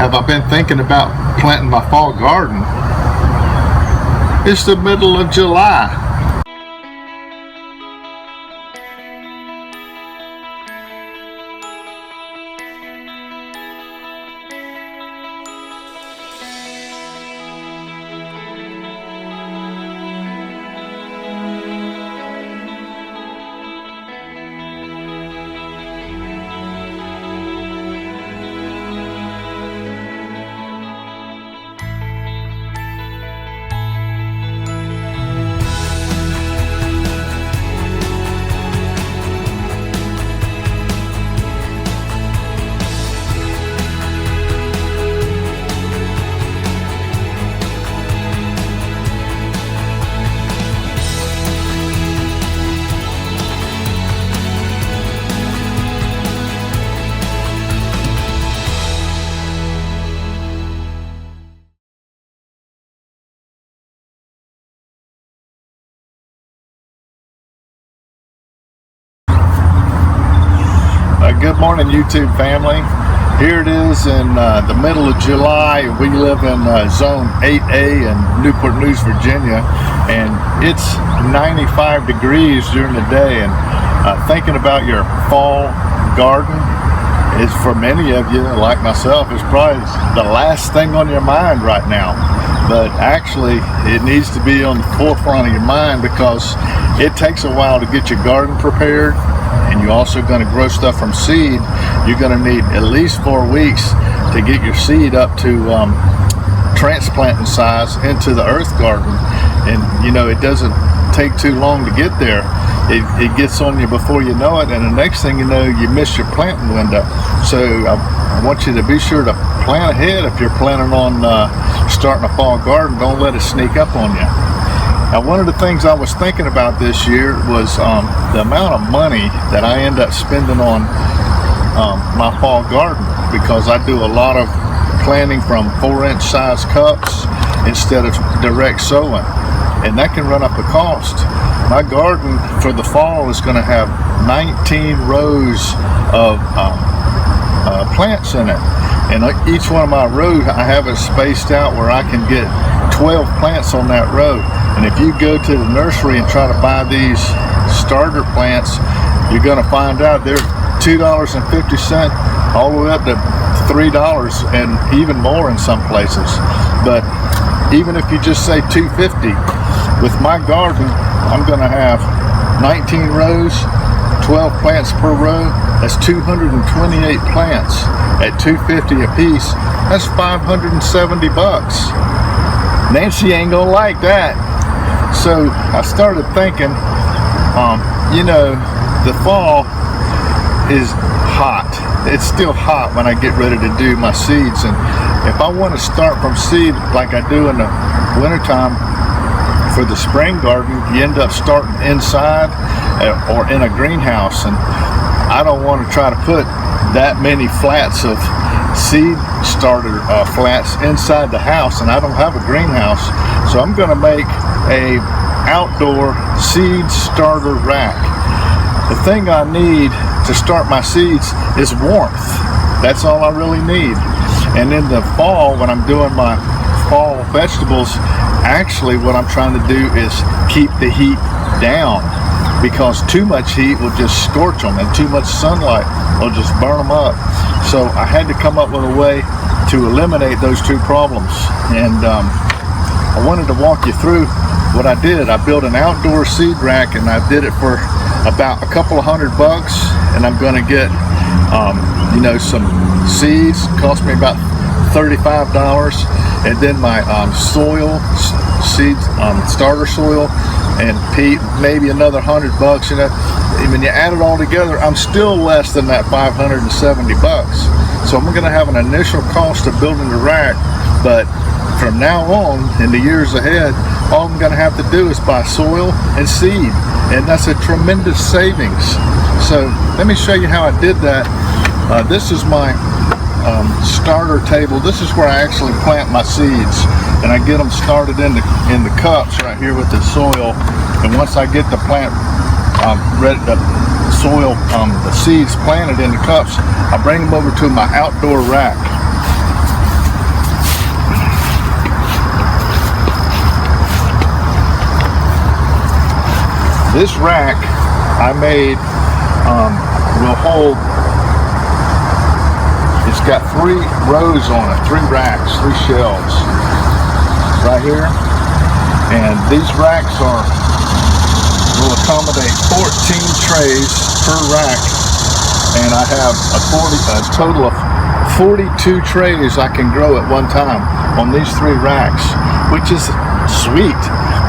have I been thinking about planting my fall garden? It's the middle of July. Good morning, YouTube family. Here it is in the middle of July. We live in zone 8A in Newport News, Virginia, and it's 95 degrees during the day. And thinking about your fall garden is, for many of you like myself, is probably the last thing on your mind right now. But actually it needs to be on the forefront of your mind, because it takes a while to get your garden prepared. And you're also going to grow stuff from seed. You're going to need at least 4 weeks to get your seed up to transplanting size into the earth garden. And you know, it doesn't take too long to get there. It gets on you before you know it, and the next thing you know, you miss your planting window. So I want you to be sure to plan ahead if you're planning on starting a fall garden. Don't let it sneak up on you. Now, one of the things I was thinking about this year was the amount of money that I end up spending on my fall garden, because I do a lot of planting from 4-inch size cups instead of direct sowing, and that can run up a cost. My garden for the fall is going to have 19 rows of plants in it, and each one of my rows I have it spaced out where I can get 12 plants on that row. And if you go to the nursery and try to buy these starter plants, you're going to find out they're $2.50 all the way up to $3 and even more in some places. But even if you just say $2.50, with my garden, I'm going to have 19 rows, 12 plants per row. That's 228 plants at $2.50 a piece. That's $570. Nancy ain't gonna like that. So I started thinking, you know, the fall is hot. It's still hot when I get ready to do my seeds, and if I want to start from seed like I do in the wintertime for the spring garden, you end up starting inside or in a greenhouse, and I don't want to try to put that many flats of seed starter flats inside the house, and I don't have a greenhouse. So I'm going to make a outdoor seed starter rack. The thing I need to start my seeds is warmth. That's all I really need. And in the fall, when I'm doing my fall vegetables, actually what I'm trying to do is keep the heat down, because too much heat will just scorch them, and too much sunlight will just burn them up. So I had to come up with a way to eliminate those two problems, and I wanted to walk you through what I did. I built an outdoor seed rack, and I did it for about a couple of $100, and I'm going to get you know, some seeds. It cost me about $35, and then my soil, seeds, starter soil, and peat, maybe another $100. You know, when you add it all together, I'm still less than that $570. So I'm going to have an initial cost of building the rack, but from now on in the years ahead, all I'm going to have to do is buy soil and seed, and that's a tremendous savings. So let me show you how I did that. This is my starter table. This is where I actually plant my seeds, and I get them started in the cups right here with the soil. And once I get the plant ready, the soil, the seeds planted in the cups, I bring them over to my outdoor rack. This rack I made will hold, it's got 3 rows on it, 3 racks, 3 shelves right here. And these racks will accommodate 14 trays per rack. And I have a total of 42 trays I can grow at one time on these 3 racks, which is sweet.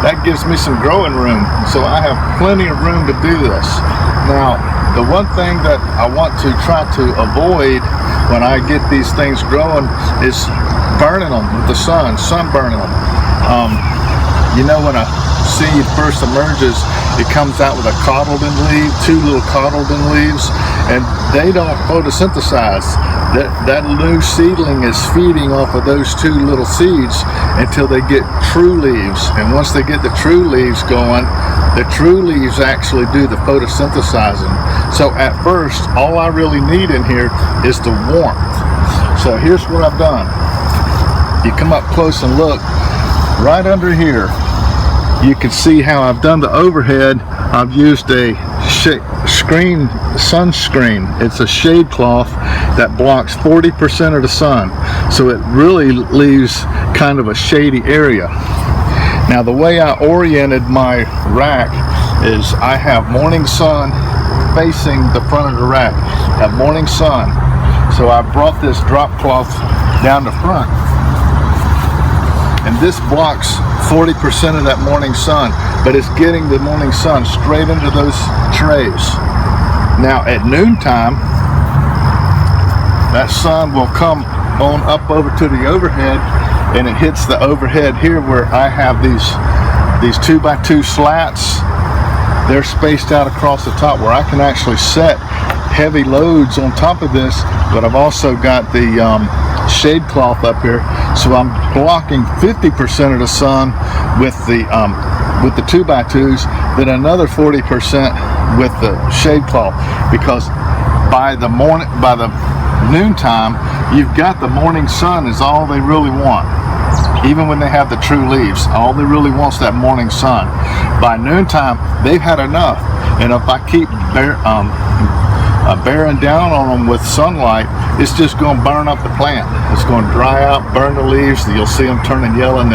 That gives me some growing room. So I have plenty of room to do this. Now, the one thing that I want to try to avoid when I get these things growing is burning them with the sunburning them. You know, when a seed first emerges, it comes out with a cotyledon leaf, 2 little cotyledon leaves, and they don't photosynthesize. That new seedling is feeding off of those 2 little seeds until they get true leaves. And once they get the true leaves going, the true leaves actually do the photosynthesizing. So at first, all I really need in here is the warmth. So here's what I've done. You come up close and look right under here. You can see how I've done the overhead. I've used a sunscreen. It's a shade cloth that blocks 40% of the sun. So it really leaves kind of a shady area. Now the way I oriented my rack is I have morning sun facing the front of the rack. I have morning sun. So I brought this drop cloth down the front. And this blocks 40% of that morning sun, but it's getting the morning sun straight into those trays. Now at noontime, that sun will come on up over to the overhead, and it hits the overhead here where I have these 2x2 slats. They're spaced out across the top where I can actually set heavy loads on top of this, but I've also got the shade cloth up here, so I'm blocking 50% of the sun with the 2x2s, then another 40% with the shade cloth, because by the noontime, you've got the morning sun is all they really want. Even when they have the true leaves, all they really want is that morning sun. By noontime, they've had enough, and if I keep bearing down on them with sunlight, it's just going to burn up the plant. It's going to dry out, burn the leaves. You'll see them turning yellow, and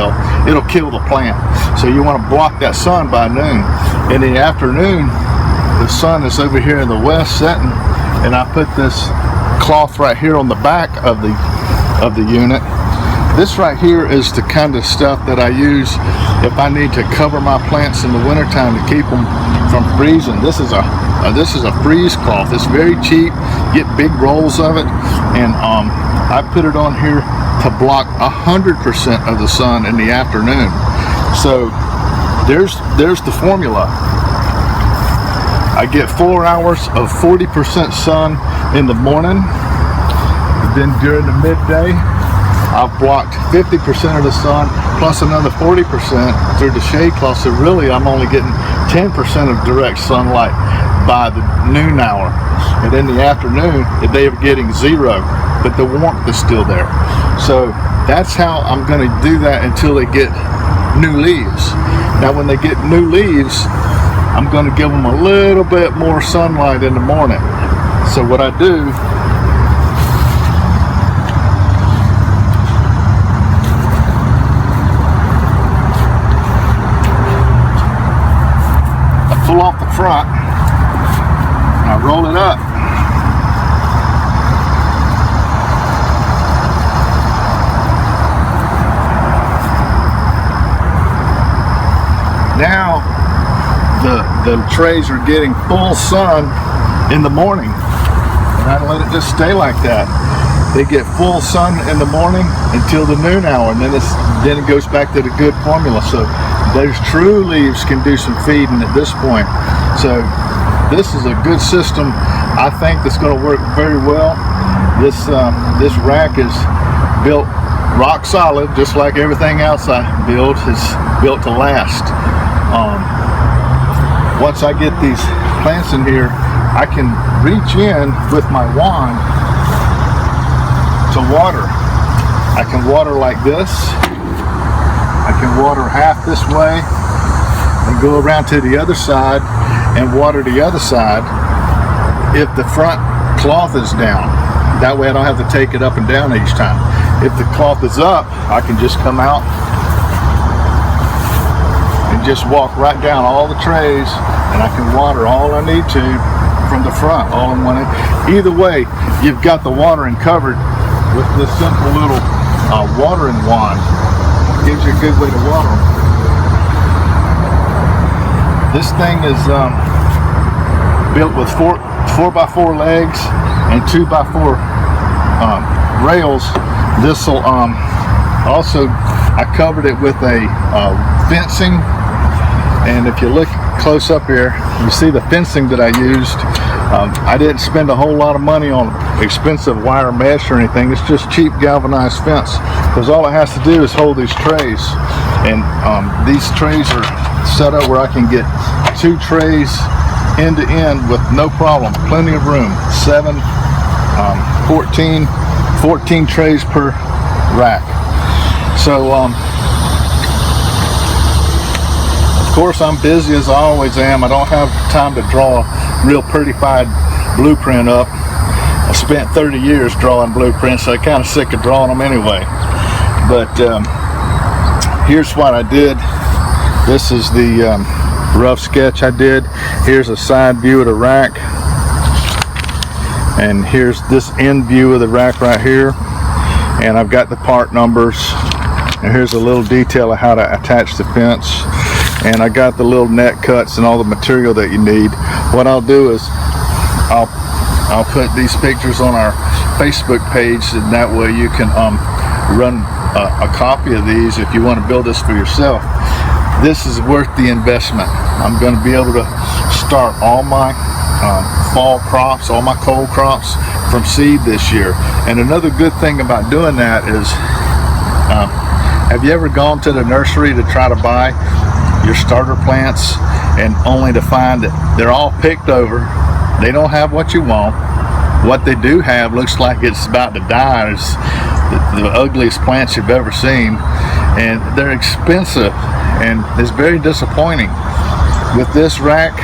it'll kill the plant. So you want to block that sun by noon. In the afternoon, the sun is over here in the west setting, and I put this cloth right here on the back of the unit. This right here is the kind of stuff that I use if I need to cover my plants in the wintertime to keep them from freezing. This is a freeze cloth. It's very cheap. Get big rolls of it, and I put it on here to block 100% of the sun in the afternoon. So there's the formula. I get 4 hours of 40% sun in the morning. Then during the midday, I've blocked 50% of the sun plus another 40% through the shade cloth. So really, I'm only getting 10% of direct sunlight by the noon hour. And in the afternoon, they are getting 0, but the warmth is still there. So that's how I'm going to do that until they get new leaves. Now, when they get new leaves, I'm going to give them a little bit more sunlight in the morning. So what I do, pull off the front, and I roll it up. Now the trays are getting full sun in the morning, and I let it just stay like that. They get full sun in the morning until the noon hour, and then it goes back to the good formula. So those true leaves can do some feeding at this point. So this is a good system. I think that's going to work very well. This rack is built rock solid, just like everything else I build is built to last. Once I get these plants in here, I can reach in with my wand to water. I can water like this. I can water half this way and can go around to the other side and water the other side if the front cloth is down. That way I don't have to take it up and down each time. If the cloth is up, I can just come out and just walk right down all the trays, and I can water all I need to from the front, all in one. Either way, you've got the watering covered with this simple little watering wand. Gives you a good way to water them. This thing is built with 4x4 legs and 2x4 rails. This will also, I covered it with a fencing, and if you look close up here, you see the fencing that I used. I didn't spend a whole lot of money on expensive wire mesh or anything. It's just cheap galvanized fence, because all it has to do is hold these trays, and these trays are set up where I can get 2 trays end to end with no problem, plenty of room. 14 trays per rack. So of course I'm busy as I always am. I don't have time to draw a real prettified blueprint up. I spent 30 years drawing blueprints, so I'm kind of sick of drawing them anyway. But here's what I did. This is the rough sketch I did. Here's a side view of the rack, and here's this end view of the rack right here, and I've got the part numbers, and here's a little detail of how to attach the fence, and I got the little net cuts and all the material that you need. What I'll do is I'll put these pictures on our Facebook page, and that way you can run a copy of these if you want to build this for yourself. This is worth the investment. I'm going to be able to start all my fall crops, all my cold crops from seed this year. And another good thing about doing that is, have you ever gone to the nursery to try to buy your starter plants and only to find that they're all picked over, they don't have what you want, what they do have looks like it's about to die, it's the ugliest plants you've ever seen, and they're expensive, and it's very disappointing. With this rack,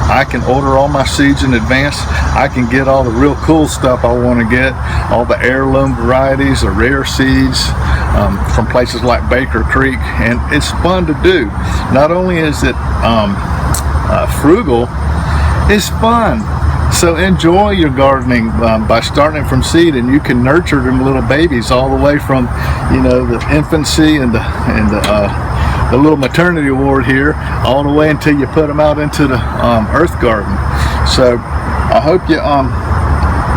I can order all my seeds in advance. I can get all the real cool stuff I want to get, all the heirloom varieties, the rare seeds from places like Baker Creek, and it's fun to do. Not only is it frugal, it's fun. So enjoy your gardening by starting from seed, and you can nurture them little babies all the way from, you know, the infancy and the little maternity ward here, all the way until you put them out into the earth garden. So I hope you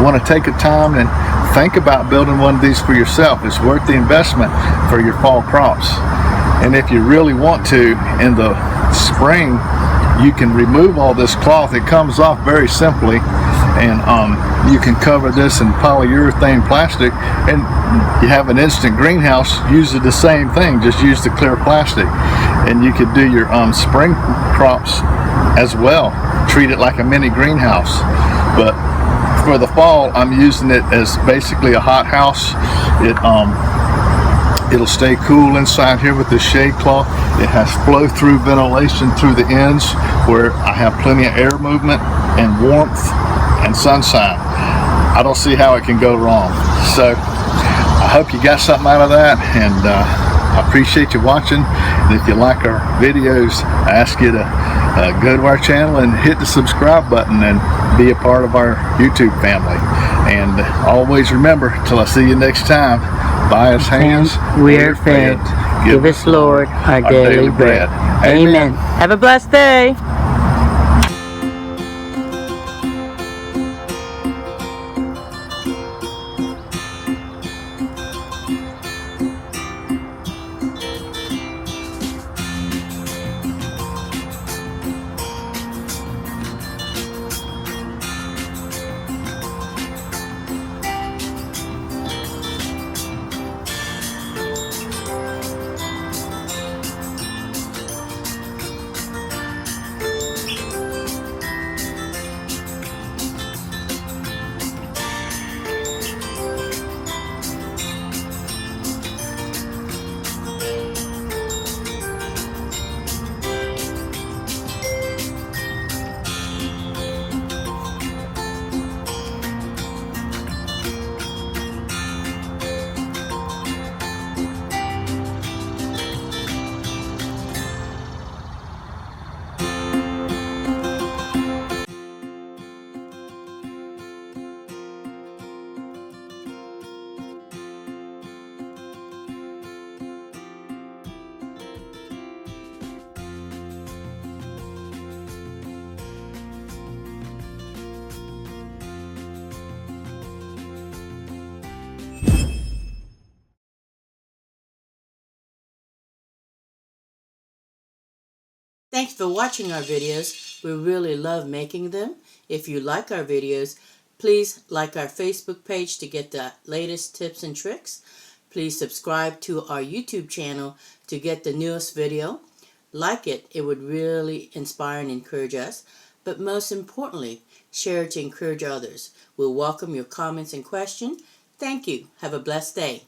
want to take a time and think about building one of these for yourself. It's worth the investment for your fall crops. And if you really want to, in the spring, you can remove all this cloth. It comes off very simply, and you can cover this in polyurethane plastic, and you have an instant greenhouse using the same thing, just use the clear plastic. And you could do your spring crops as well, treat it like a mini greenhouse. But for the fall, I'm using it as basically a hot house. It'll stay cool inside here with the shade cloth. It has flow-through ventilation through the ends, where I have plenty of air movement and warmth and sunshine. I don't see how it can go wrong. So I hope you got something out of that, and I appreciate you watching. And if you like our videos, I ask you to go to our channel and hit the subscribe button and be a part of our YouTube family. And always remember, till I see you next time, by His hands we are fed. Give us, Lord, our daily bread. Amen. Have a blessed day. Thanks for watching our videos. We really love making them. If you like our videos, please like our Facebook page to get the latest tips and tricks. Please subscribe to our YouTube channel to get the newest video. Like it, it would really inspire and encourage us. But most importantly, share it to encourage others. We'll welcome your comments and questions. Thank you. Have a blessed day.